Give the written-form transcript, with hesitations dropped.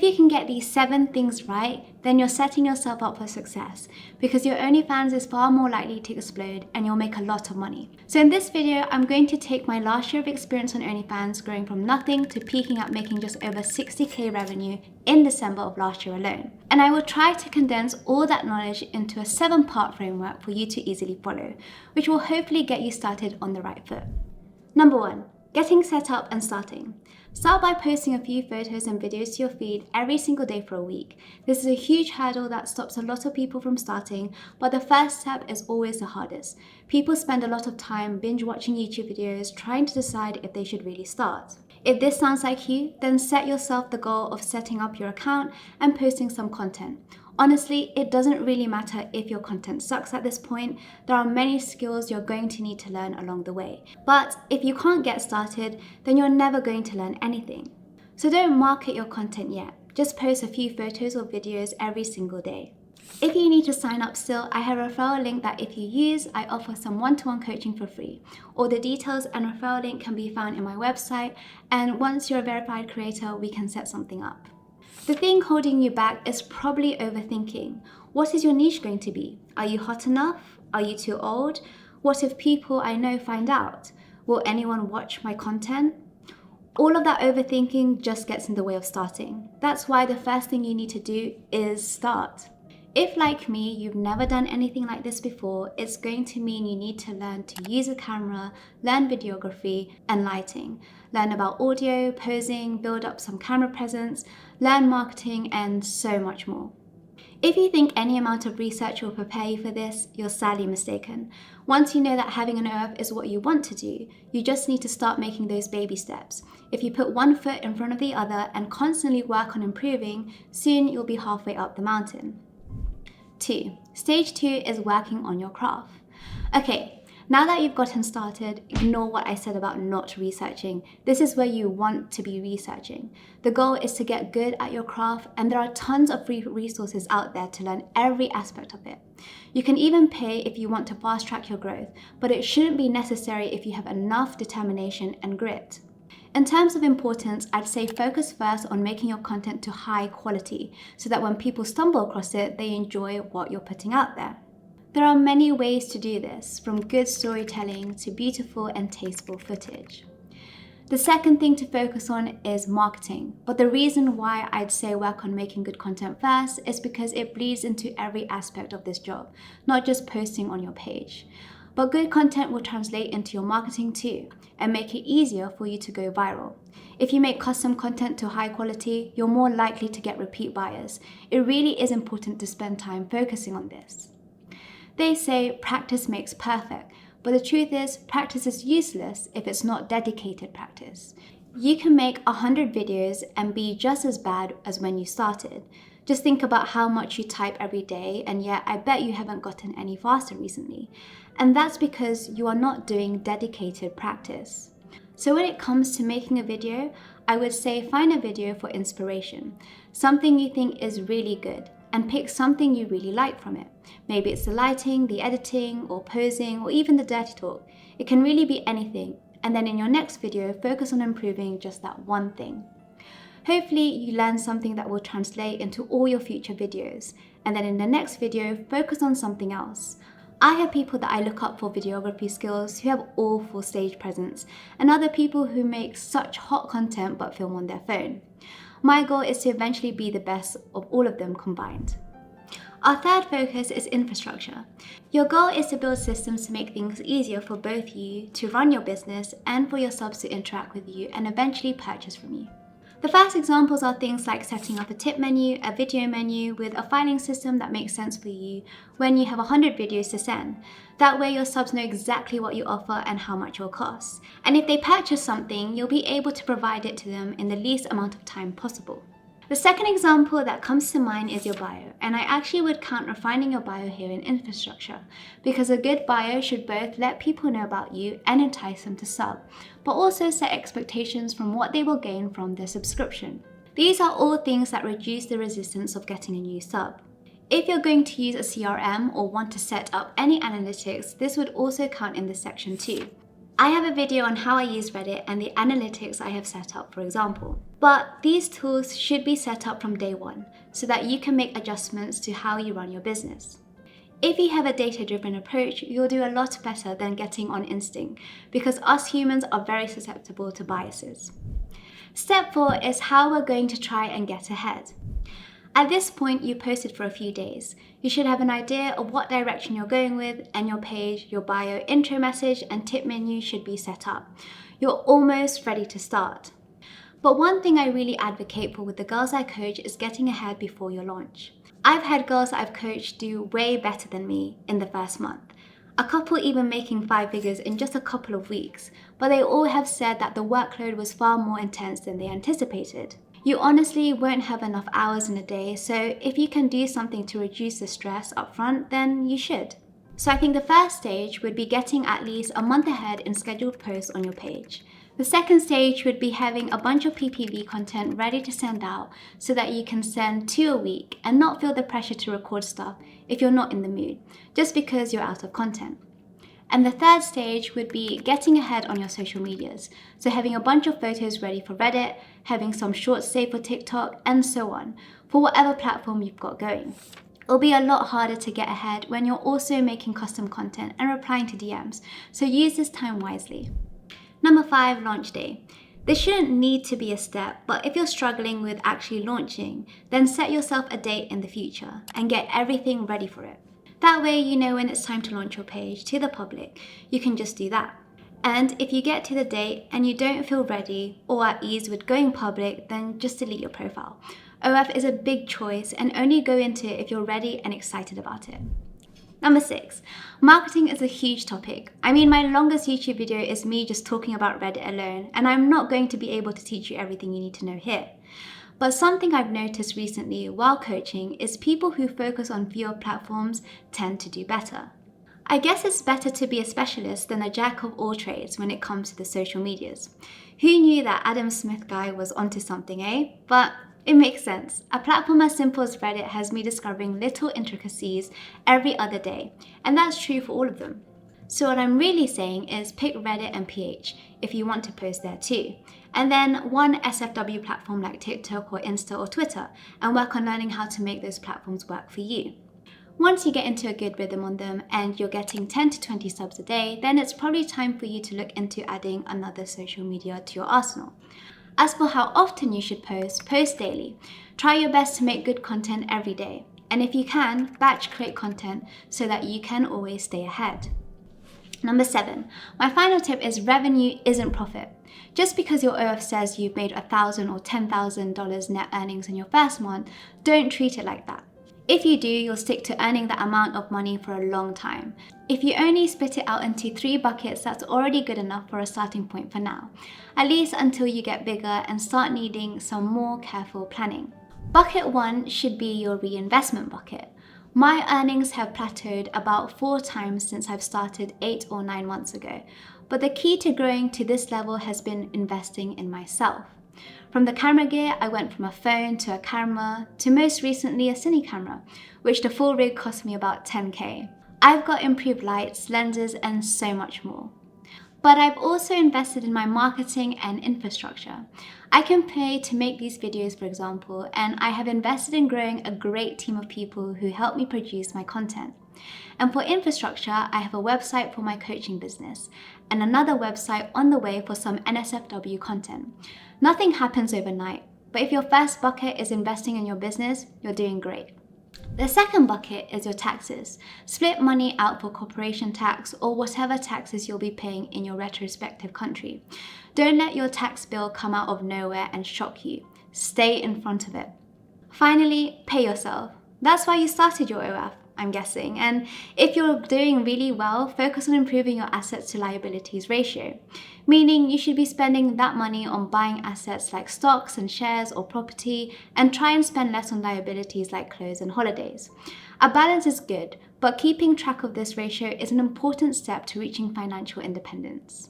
you can get these 7 things right, then you're setting yourself up for success because your OnlyFans is far more likely to explode and you'll make a lot of money. So in this video, I'm going to take my last year of experience on OnlyFans, growing from nothing to peaking at making just over 60k revenue in December of last year alone. And I will try to condense all that knowledge into a 7-part framework for you to easily follow, which will hopefully get you started on the right foot. Number 1. Getting set up and starting. Start by posting a few photos and videos to your feed every single day for a week. This is a huge hurdle that stops a lot of people from starting, but the first step is always the hardest. People spend a lot of time binge watching YouTube videos trying to decide if they should really start. If this sounds like you, then set yourself the goal of setting up your account and posting some content. Honestly, it doesn't really matter if your content sucks at this point. There are many skills you're going to need to learn along the way. But if you can't get started, then you're never going to learn anything. So don't market your content yet. Just post a few photos or videos every single day. If you need to sign up still, I have a referral link that if you use, I offer some one-to-one coaching for free. All the details and referral link can be found in my website, and once you're a verified creator, we can set something up. The thing holding you back is probably overthinking. What is your niche going to be? Are you hot enough? Are you too old? What if people I know find out? Will anyone watch my content? All of that overthinking just gets in the way of starting. That's why the first thing you need to do is start. If, like me, you've never done anything like this before, it's going to mean you need to learn to use a camera, learn videography and lighting, learn about audio, posing, build up some camera presence, learn marketing, and so much more. If you think any amount of research will prepare you for this, you're sadly mistaken. Once you know that having an OF is what you want to do, you just need to start making those baby steps. If you put one foot in front of the other and constantly work on improving, soon you'll be halfway up the mountain. 2. Stage 2 is working on your craft. Okay, now that you've gotten started, ignore what I said about not researching. This is where you want to be researching. The goal is to get good at your craft, and there are tons of free resources out there to learn every aspect of it. You can even pay if you want to fast track your growth, but it shouldn't be necessary if you have enough determination and grit. In terms of importance, I'd say focus first on making your content to high quality so that when people stumble across it, they enjoy what you're putting out there. There are many ways to do this, from good storytelling to beautiful and tasteful footage. The second thing to focus on is marketing, but the reason why I'd say work on making good content first is because it bleeds into every aspect of this job, not just posting on your page. But good content will translate into your marketing too and make it easier for you to go viral. If you make custom content to high quality, you're more likely to get repeat buyers. It really is important to spend time focusing on this. They say practice makes perfect, but the truth is practice is useless if it's not dedicated practice. You can make 100 videos and be just as bad as when you started. Just think about how much you type every day, and yet I bet you haven't gotten any faster recently. And that's because you are not doing dedicated practice. So when it comes to making a video, I would say find a video for inspiration, something you think is really good, and pick something you really like from it. Maybe it's the lighting, the editing, or posing, or even the dirty talk. It can really be anything. And then in your next video, focus on improving just that one thing. Hopefully you learn something that will translate into all your future videos. And then in the next video, focus on something else. I have people that I look up for videography skills who have awful stage presence, and other people who make such hot content but film on their phone. My goal is to eventually be the best of all of them combined. Our third focus is infrastructure. Your goal is to build systems to make things easier for both you to run your business and for your subs to interact with you and eventually purchase from you. The first examples are things like setting up a tip menu, a video menu with a filing system that makes sense for you when you have 100 videos to send. That way your subs know exactly what you offer and how much it will cost. And if they purchase something, you'll be able to provide it to them in the least amount of time possible. The second example that comes to mind is your bio, and I actually would count refining your bio here in infrastructure, because a good bio should both let people know about you and entice them to sub, but also set expectations from what they will gain from their subscription. These are all things that reduce the resistance of getting a new sub. If you're going to use a CRM or want to set up any analytics, this would also count in this section too. I have a video on how I use Reddit and the analytics I have set up, for example. But these tools should be set up from day one so that you can make adjustments to how you run your business. If you have a data-driven approach, you'll do a lot better than getting on instinct because us humans are very susceptible to biases. Step 4 is how we're going to try and get ahead. At this point, you posted for a few days. You should have an idea of what direction you're going with, and your page, your bio, intro message, and tip menu should be set up. You're almost ready to start. But one thing I really advocate for with the girls I coach is getting ahead before your launch. I've had girls that I've coached do way better than me in the first month. A couple even making 5 figures in just a couple of weeks, but they all have said that the workload was far more intense than they anticipated. You honestly won't have enough hours in a day, so if you can do something to reduce the stress up front, then you should. So I think the first stage would be getting at least a month ahead in scheduled posts on your page. The second stage would be having a bunch of PPV content ready to send out so that you can send 2 a week and not feel the pressure to record stuff if you're not in the mood, just because you're out of content. And the third stage would be getting ahead on your social medias. So having a bunch of photos ready for Reddit, having some shorts saved for TikTok, and so on, for whatever platform you've got going. It'll be a lot harder to get ahead when you're also making custom content and replying to DMs, so use this time wisely. Number 5, launch day. This shouldn't need to be a step, but if you're struggling with actually launching, then set yourself a date in the future and get everything ready for it. That way you know when it's time to launch your page to the public. You can just do that. And if you get to the date and you don't feel ready or at ease with going public, then just delete your profile. OF is a big choice and only go into it if you're ready and excited about it. Number 6, marketing is a huge topic. I mean, my longest YouTube video is me just talking about Reddit alone, and I'm not going to be able to teach you everything you need to know here. But something I've noticed recently while coaching is people who focus on fewer platforms tend to do better. I guess it's better to be a specialist than a jack of all trades when it comes to the social medias. Who knew that Adam Smith guy was onto something, eh? But it makes sense. A platform as simple as Reddit has me discovering little intricacies every other day, and that's true for all of them. So what I'm really saying is pick Reddit and PH if you want to post there too. And then one SFW platform like TikTok or Insta or Twitter, and work on learning how to make those platforms work for you. Once you get into a good rhythm on them and you're getting 10 to 20 subs a day, then it's probably time for you to look into adding another social media to your arsenal. As for how often you should post daily. Try your best to make good content every day. And if you can, batch create content so that you can always stay ahead. Number 7, my final tip is revenue isn't profit. Just because your OF says you've made $1,000 or $10,000 net earnings in your first month, don't treat it like that. If you do, you'll stick to earning that amount of money for a long time. If you only split it out into 3 buckets, that's already good enough for a starting point for now, at least until you get bigger and start needing some more careful planning. Bucket 1 should be your reinvestment bucket. My earnings have plateaued about 4 times since I've started 8 or 9 months ago, but the key to growing to this level has been investing in myself. From the camera gear, I went from a phone to a camera to most recently a cine camera, which the full rig cost me about 10k. I've got improved lights, lenses, and so much more. But I've also invested in my marketing and infrastructure. I can pay to make these videos, for example, and I have invested in growing a great team of people who help me produce my content. And for infrastructure, I have a website for my coaching business and another website on the way for some NSFW content. Nothing happens overnight, but if your first bucket is investing in your business, you're doing great. The second bucket is your taxes. Split money out for corporation tax or whatever taxes you'll be paying in your retrospective country. Don't let your tax bill come out of nowhere and shock you. Stay in front of it. Finally, pay yourself. That's why you started your OF, I'm guessing. And if you're doing really well, focus on improving your assets to liabilities ratio. Meaning you should be spending that money on buying assets like stocks and shares or property, and try and spend less on liabilities like clothes and holidays. A balance is good, but keeping track of this ratio is an important step to reaching financial independence.